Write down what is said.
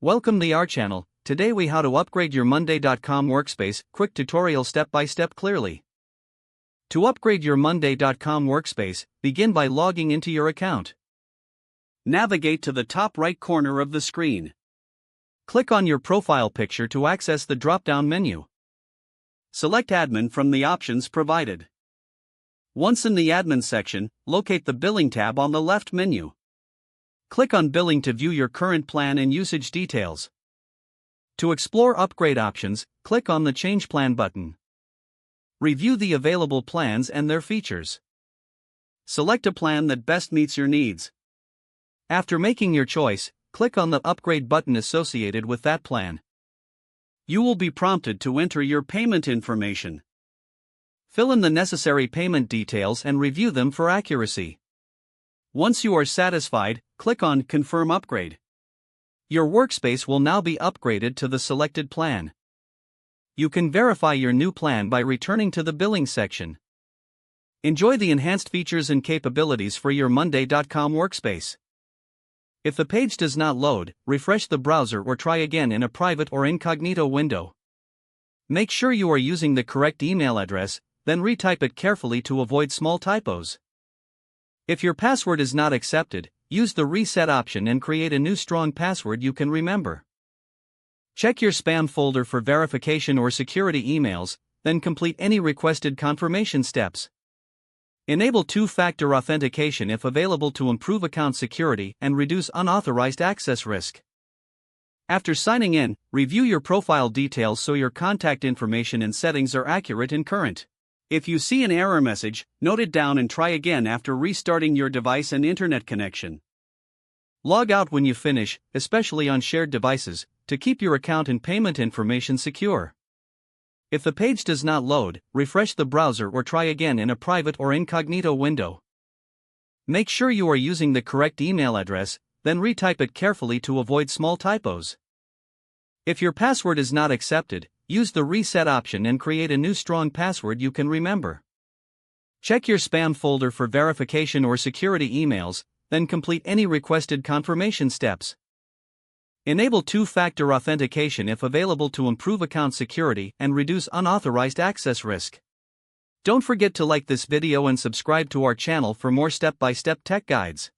Welcome to our channel. Today we how to upgrade your Monday.com workspace, quick tutorial step by step clearly. To upgrade your Monday.com workspace, begin by logging into your account. Navigate to the top right corner of the screen. Click on your profile picture to access the drop-down menu. Select Admin from the options provided. Once in the Admin section, locate the Billing tab on the left menu. Click on Billing to view your current plan and usage details. To explore upgrade options, click on the Change Plan button. Review the available plans and their features. Select a plan that best meets your needs. After making your choice, click on the Upgrade button associated with that plan. You will be prompted to enter your payment information. Fill in the necessary payment details and review them for accuracy. Once you are satisfied, click on Confirm Upgrade. Your workspace will now be upgraded to the selected plan. You can verify your new plan by returning to the Billing section. Enjoy the enhanced features and capabilities for your Monday.com workspace. If the page does not load, refresh the browser or try again in a private or incognito window. Make sure you are using the correct email address, then retype it carefully to avoid small typos. If your password is not accepted, use the reset option and create a new strong password you can remember. Check your spam folder for verification or security emails, then complete any requested confirmation steps. Enable two-factor authentication if available to improve account security and reduce unauthorized access risk. After signing in, review your profile details so your contact information and settings are accurate and current. If you see an error message, note it down and try again after restarting your device and internet connection. Log out when you finish, especially on shared devices, to keep your account and payment information secure. If the page does not load, refresh the browser or try again in a private or incognito window. Make sure you are using the correct email address, then retype it carefully to avoid small typos. If your password is not accepted, use the reset option and create a new strong password you can remember. Check your spam folder for verification or security emails, then complete any requested confirmation steps. Enable two-factor authentication if available to improve account security and reduce unauthorized access risk. Don't forget to like this video and subscribe to our channel for more step-by-step tech guides.